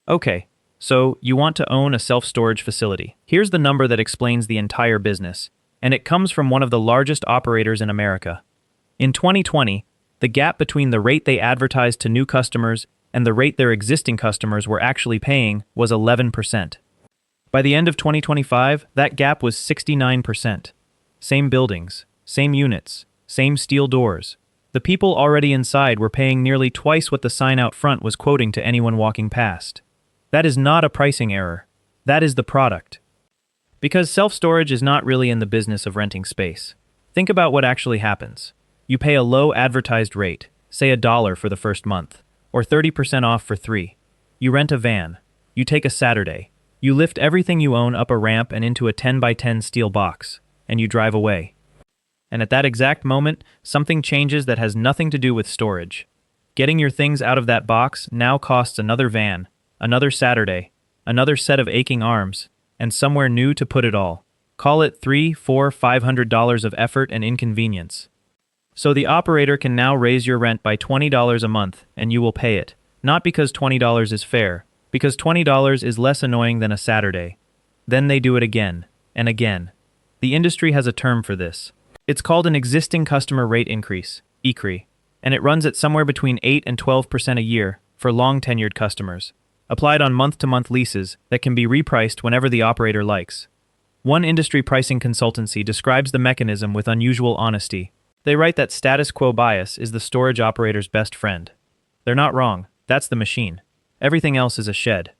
Okay, so you want to own a self-storage facility. Here's the number that explains the entire business, and it comes from one of the largest operators in America. In 2020, the gap between the rate they advertised to new customers and the rate their existing customers were actually paying was 11%. By the end of 2025, that gap was 69%. Same buildings, same units, same steel doors. The people already inside were paying nearly twice what the sign out front was quoting to anyone walking past. That is not a pricing error. That is the product. Because self-storage is not really in the business of renting space. Think about what actually happens. You pay a low advertised rate, say $1 for the first month, or 30% off for 3. You rent a van. You take a Saturday. You lift everything you own up a ramp and into a 10 by 10 steel box, and you drive away. And at that exact moment, something changes that has nothing to do with storage. Getting your things out of that box now costs another van, another Saturday, another set of aching arms, and somewhere new to put it all. Call it $300, $400, $500 of effort and inconvenience. So the operator can now raise your rent by $20 a month, and you will pay it. Not because $20 is fair, because $20 is less annoying than a Saturday. Then they do it again, and again. The industry has a term for this. It's called an existing customer rate increase, ECRI, and it runs at somewhere between 8 and 12% a year for long-tenured customers, applied on month-to-month leases that can be repriced whenever the operator likes. One industry pricing consultancy describes the mechanism with unusual honesty. They write that status quo bias is the storage operator's best friend. They're not wrong. That's the machine. Everything else is a shed.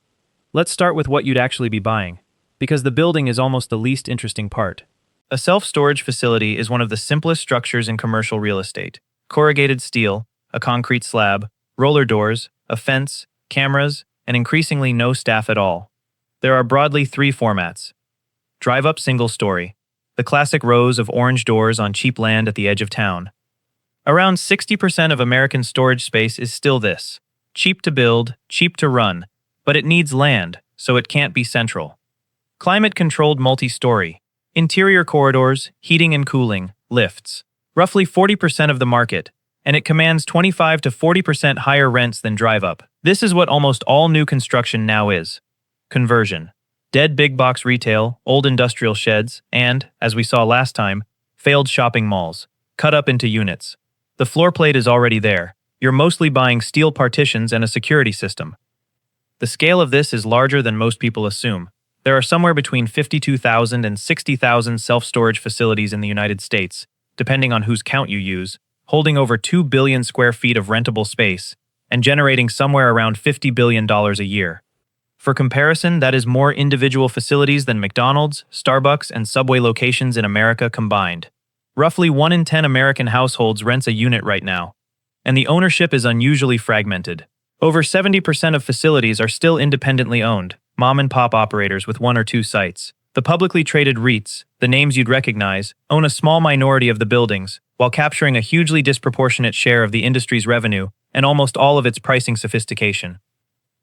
Let's start with what you'd actually be buying, because the building is almost the least interesting part. A self-storage facility is one of the simplest structures in commercial real estate. Corrugated steel, a concrete slab, roller doors, a fence, cameras, and increasingly no staff at all. There are broadly 3 formats. Drive-up single-story, the classic rows of orange doors on cheap land at the edge of town. Around 60% of American storage space is still this. Cheap to build, cheap to run, but it needs land, so it can't be central. Climate-controlled multi-story, interior corridors, heating and cooling, lifts. Roughly 40% of the market, and it commands 25 to 40% higher rents than drive-up. This is what almost all new construction now is. Conversion. Dead big box retail, old industrial sheds, and, as we saw last time, failed shopping malls, cut up into units. The floor plate is already there. You're mostly buying steel partitions and a security system. The scale of this is larger than most people assume. There are somewhere between 52,000 and 60,000 self-storage facilities in the United States, depending on whose count you use, holding over 2 billion square feet of rentable space, and generating somewhere around $50 billion a year. For comparison, that is more individual facilities than McDonald's, Starbucks, and Subway locations in America combined. Roughly 1 in 10 American households rents a unit right now, and the ownership is unusually fragmented. Over 70% of facilities are still independently owned, mom-and-pop operators with 1 or 2 sites. The publicly traded REITs, the names you'd recognize, own a small minority of the buildings, while capturing a hugely disproportionate share of the industry's revenue and almost all of its pricing sophistication.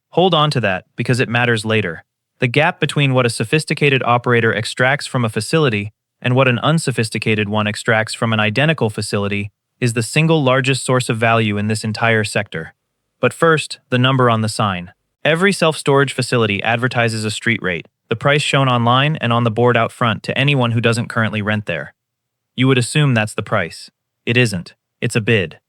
Hold on to that, because it matters later. The gap between what a sophisticated operator extracts from a facility and what an unsophisticated one extracts from an identical facility is the single largest source of value in this entire sector. But first, the number on the sign. Every self-storage facility advertises a street rate, the price shown online and on the board out front to anyone who doesn't currently rent there. You would assume that's the price. It isn't. It's a bid.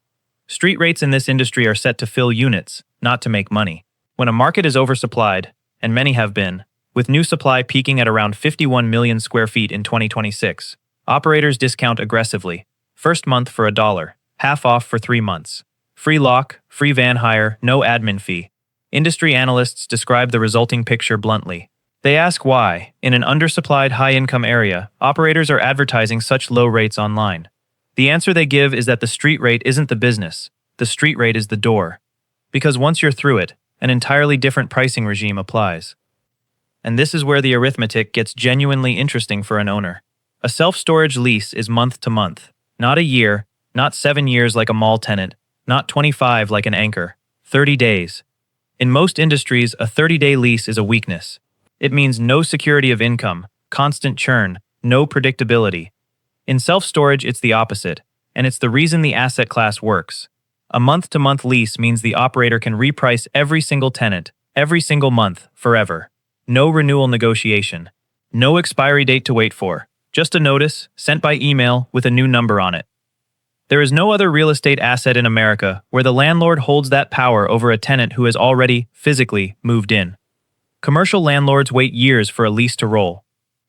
Street rates in this industry are set to fill units, not to make money. When a market is oversupplied, and many have been, with new supply peaking at around 51 million square feet in 2026, operators discount aggressively. First month for $1, half off for 3 months. Free lock, free van hire, no admin fee. Industry analysts describe the resulting picture bluntly. They ask why, in an undersupplied high-income area, operators are advertising such low rates online. The answer they give is that the street rate isn't the business. The street rate is the door. Because once you're through it, an entirely different pricing regime applies. And this is where the arithmetic gets genuinely interesting for an owner. A self-storage lease is month to month, not a year, not 7 years like a mall tenant, not 25 like an anchor, 30 days. In most industries, a 30-day lease is a weakness. It means no security of income, constant churn, no predictability. In self-storage, it's the opposite, and it's the reason the asset class works. A month-to-month lease means the operator can reprice every single tenant, Every single month, forever. No renewal negotiation. No expiry date to wait for. Just a notice, sent by email with a new number on it. There is no other real estate asset in America where the landlord holds that power over a tenant who has already, physically, moved in. Commercial landlords wait years for a lease to roll.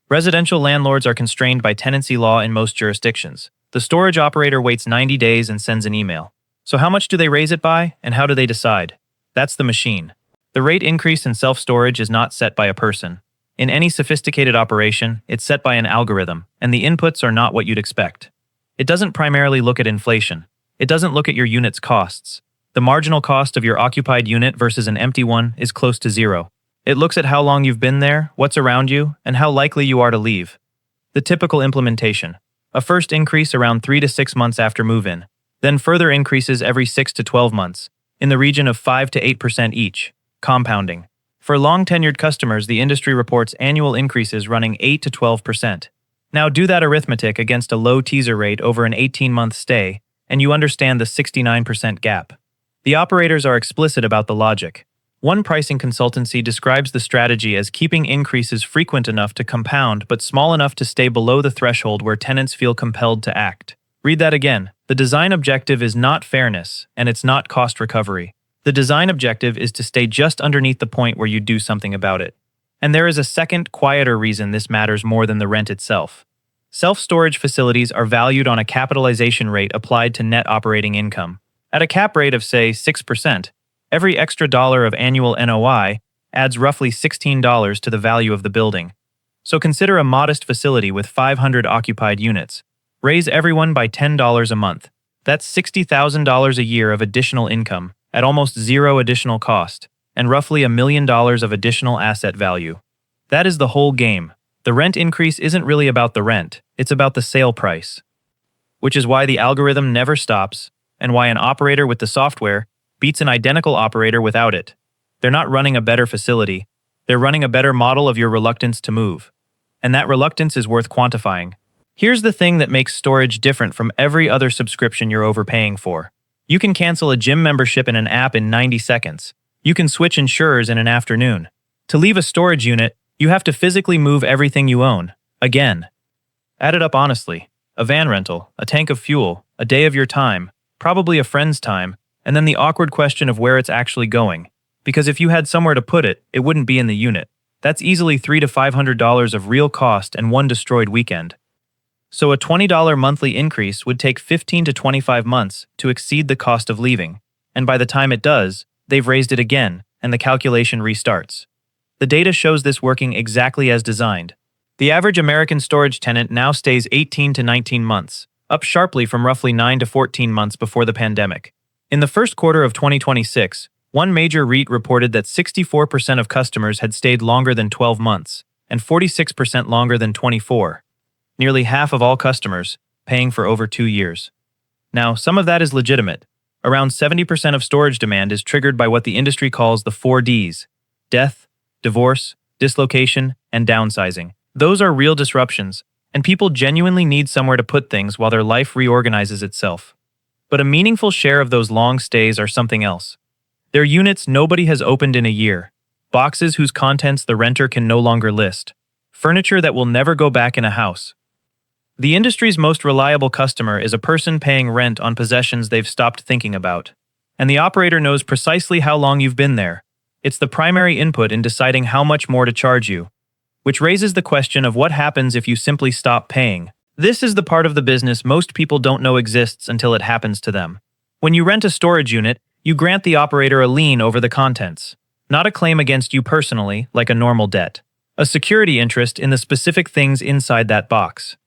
Residential landlords are constrained by tenancy law in most jurisdictions. The storage operator waits 90 days and sends an email. So how much do they raise it by, and how do they decide? That's the machine. The rate increase in self-storage is not set by a person. In any sophisticated operation, it's set by an algorithm, and the inputs are not what you'd expect. It doesn't primarily look at inflation. It doesn't look at your unit's costs. The marginal cost of your occupied unit versus an empty one is close to zero. It looks at how long you've been there, what's around you, and how likely you are to leave. The typical implementation. A first increase around 3 to 6 months after move-in, then further increases every 6 to 12 months, in the region of 5 to 8% each, compounding. For long-tenured customers, the industry reports annual increases running 8 to 12%. Now do that arithmetic against a low teaser rate over an 18-month stay, and you understand the 69% gap. The operators are explicit about the logic. One pricing consultancy describes the strategy as keeping increases frequent enough to compound but small enough to stay below the threshold where tenants feel compelled to act. Read that again. The design objective is not fairness, and it's not cost recovery. The design objective is to stay just underneath the point where you do something about it. And there is a second, quieter reason this matters more than the rent itself. Self-storage facilities are valued on a capitalization rate applied to net operating income. At a cap rate of, say, 6%, every extra dollar of annual NOI adds roughly $16 to the value of the building. So consider a modest facility with 500 occupied units. Raise everyone by $10 a month. That's $60,000 a year of additional income at almost zero additional cost, and roughly $1 million of additional asset value. That is the whole game. The rent increase isn't really about the rent, it's about the sale price. Which is why the algorithm never stops, and why an operator with the software beats an identical operator without it. They're not running a better facility, they're running a better model of your reluctance to move. And that reluctance is worth quantifying. Here's the thing that makes storage different from every other subscription you're overpaying for. You can cancel a gym membership in an app in 90 seconds. You can switch insurers in an afternoon. To leave a storage unit, you have to physically move everything you own. Again. Add it up honestly. A van rental, a tank of fuel, a day of your time, probably a friend's time, and then the awkward question of where it's actually going. Because if you had somewhere to put it, it wouldn't be in the unit. That's easily $300 to $500 of real cost and one destroyed weekend. So a $20 monthly increase would take 15 to 25 months to exceed the cost of leaving, and by the time it does, they've raised it again, and the calculation restarts. The data shows this working exactly as designed. The average American storage tenant now stays 18 to 19 months, up sharply from roughly 9 to 14 months before the pandemic. In the first quarter of 2026, one major REIT reported that 64% of customers had stayed longer than 12 months, and 46% longer than 24. Nearly half of all customers, paying for over 2 years. Now, some of that is legitimate. Around 70% of storage demand is triggered by what the industry calls the 4 Ds: death, divorce, dislocation, and downsizing. Those are real disruptions, and people genuinely need somewhere to put things while their life reorganizes itself. But a meaningful share of those long stays are something else. They're units nobody has opened in a year, boxes whose contents the renter can no longer list, furniture that will never go back in a house. The industry's most reliable customer is a person paying rent on possessions they've stopped thinking about. And the operator knows precisely how long you've been there. It's the primary input in deciding how much more to charge you. Which raises the question of what happens if you simply stop paying. This is the part of the business most people don't know exists until it happens to them. When you rent a storage unit, you grant the operator a lien over the contents. Not a claim against you personally, like a normal debt. A security interest in the specific things inside that box.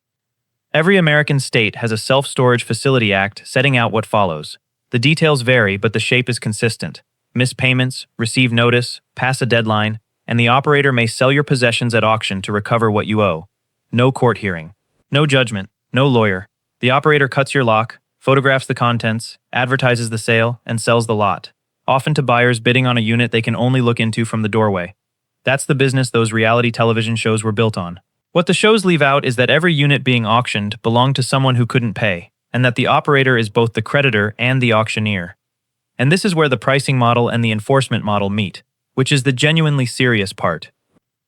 Every American state has a Self-Storage Facility Act setting out what follows. The details vary, but the shape is consistent. Miss payments, receive notice, pass a deadline, and the operator may sell your possessions at auction to recover what you owe. No court hearing. No judgment. No lawyer. The operator cuts your lock, photographs the contents, advertises the sale, and sells the lot. Often to buyers bidding on a unit they can only look into from the doorway. That's the business those reality television shows were built on. What the shows leave out is that every unit being auctioned belonged to someone who couldn't pay, and that the operator is both the creditor and the auctioneer. And this is where the pricing model and the enforcement model meet. which is the genuinely serious part.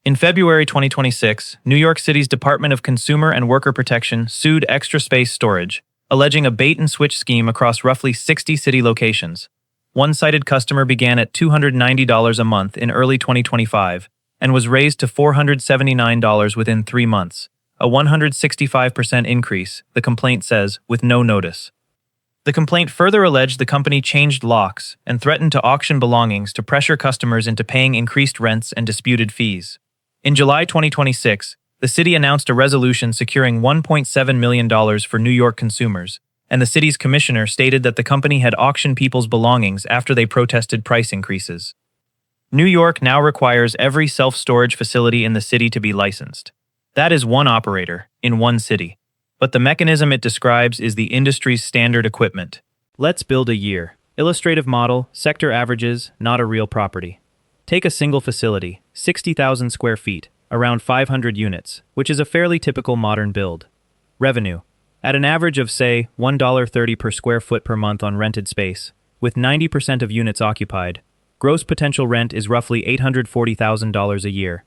In February 2026, New York City's Department of Consumer and Worker Protection sued Extra Space Storage, alleging a bait-and-switch scheme across roughly 60 city locations. One cited customer began at $290 a month in early 2025 and was raised to $479 within 3 months, a 165% increase, the complaint says, with no notice. The complaint further alleged the company changed locks and threatened to auction belongings to pressure customers into paying increased rents and disputed fees. In July 2026, the city announced a resolution securing $1.7 million for New York consumers, and the city's commissioner stated that the company had auctioned people's belongings after they protested price increases. New York now requires every self-storage facility in the city to be licensed. That is one operator, in one city. But the mechanism it describes is the industry's standard equipment. Let's build a year. Illustrative model, sector averages, not a real property. Take a single facility, 60,000 square feet, around 500 units, which is a fairly typical modern build. Revenue. At an average of, say, $1.30 per square foot per month on rented space, with 90% of units occupied, gross potential rent is roughly $840,000 a year.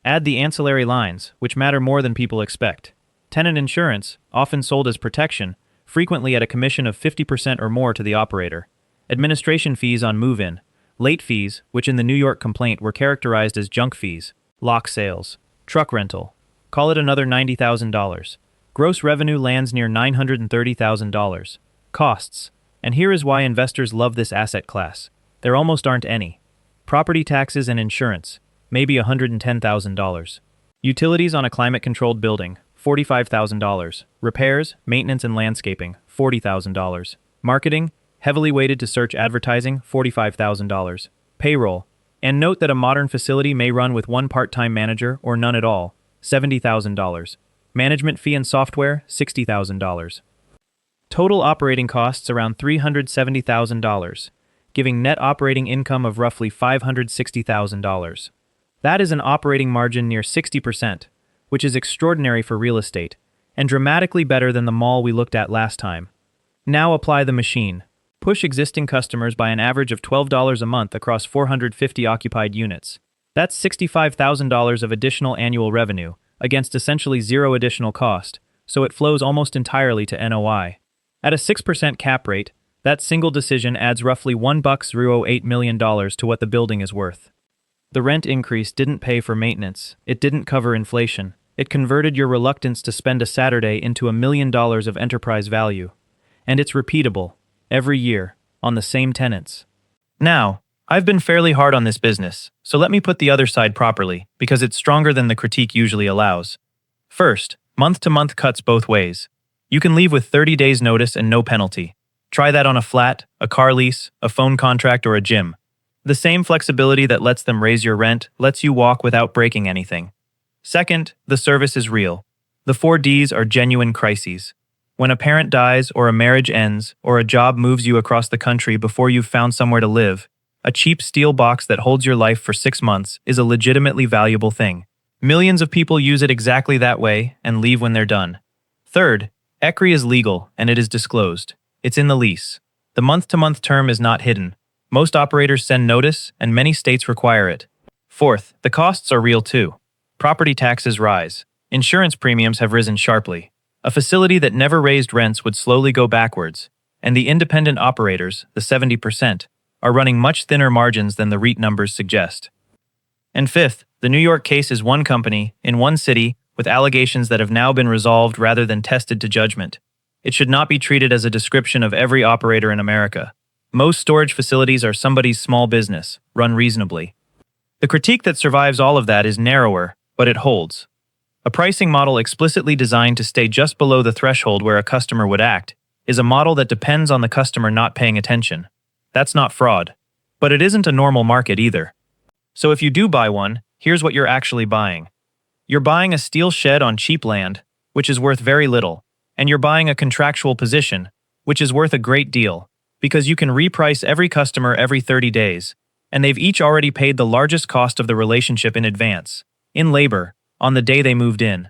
Add the ancillary lines, which matter more than people expect. Tenant insurance, often sold as protection, frequently at a commission of 50% or more to the operator. Administration fees on move-in. Late fees, which in the New York complaint were characterized as junk fees. Lock sales. Truck rental. Call it another $90,000. Gross revenue lands near $930,000. Costs. And here is why investors love this asset class. There almost aren't any. Property taxes and insurance. Maybe $110,000. Utilities on a climate-controlled building. $45,000. Repairs, maintenance and landscaping. $40,000. Marketing, heavily weighted to search advertising, $45,000. Payroll. And note that a modern facility may run with one part-time manager or none at all, $70,000. Management fee and software, $60,000. Total operating costs around $370,000, giving net operating income of roughly $560,000. That is an operating margin near 60%, which is extraordinary for real estate, and dramatically better than the mall we looked at last time. Now apply the machine. Push existing customers by an average of $12 a month across 450 occupied units. That's $65,000 of additional annual revenue, against essentially zero additional cost, so it flows almost entirely to NOI. At a 6% cap rate, that single decision adds roughly $1.08 million to what the building is worth. The rent increase didn't pay for maintenance, it didn't cover inflation, it converted your reluctance to spend a Saturday into $1 million of enterprise value. And it's repeatable. Every year, on the same tenants. Now, I've been fairly hard on this business, so let me put the other side properly, because it's stronger than the critique usually allows. First, month-to-month cuts both ways. You can leave with 30 days notice and no penalty. Try that on a flat, a car lease, a phone contract, or a gym. The same flexibility that lets them raise your rent lets you walk without breaking anything. Second, the service is real. The 4 Ds are genuine crises. When a parent dies, or a marriage ends, or a job moves you across the country before you've found somewhere to live, a cheap steel box that holds your life for 6 months is a legitimately valuable thing. Millions of people use it exactly that way and leave when they're done. Third, ECRI is legal and it is disclosed. It's in the lease. The month-to-month term is not hidden. Most operators send notice, and many states require it. Fourth, the costs are real too. Property taxes rise. Insurance premiums have risen sharply. A facility that never raised rents would slowly go backwards, and the independent operators, the 70%, are running much thinner margins than the REIT numbers suggest. And fifth, the New York case is one company, in one city, with allegations that have now been resolved rather than tested to judgment. It should not be treated as a description of every operator in America. Most storage facilities are somebody's small business, run reasonably. The critique that survives all of that is narrower, but it holds. A pricing model explicitly designed to stay just below the threshold where a customer would act is a model that depends on the customer not paying attention. That's not fraud. But it isn't a normal market either. So if you do buy one, here's what you're actually buying. You're buying a steel shed on cheap land, which is worth very little, and you're buying a contractual position, which is worth a great deal, because you can reprice every customer every 30 days, and they've each already paid the largest cost of the relationship in advance, in labor, on the day they moved in.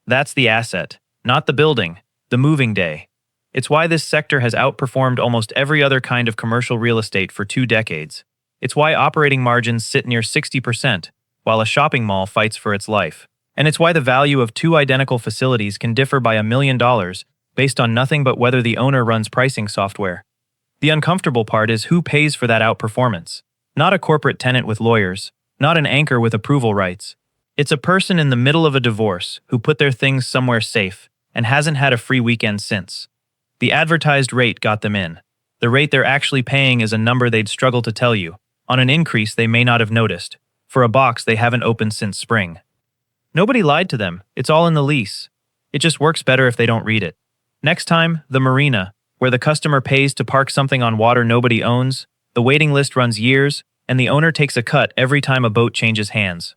That's the asset, not the building, the moving day. It's why this sector has outperformed almost every other kind of commercial real estate for 2 decades. It's why operating margins sit near 60%, while a shopping mall fights for its life. And it's why the value of two identical facilities can differ by $1 million based on nothing but whether the owner runs pricing software. The uncomfortable part is who pays for that outperformance. Not a corporate tenant with lawyers, not an anchor with approval rights. It's a person in the middle of a divorce who put their things somewhere safe and hasn't had a free weekend since. The advertised rate got them in. The rate they're actually paying is a number they'd struggle to tell you, on an increase they may not have noticed, for a box they haven't opened since spring. Nobody lied to them, it's all in the lease. It just works better if they don't read it. Next time, the marina, where the customer pays to park something on water nobody owns, the waiting list runs years, and the owner takes a cut every time a boat changes hands.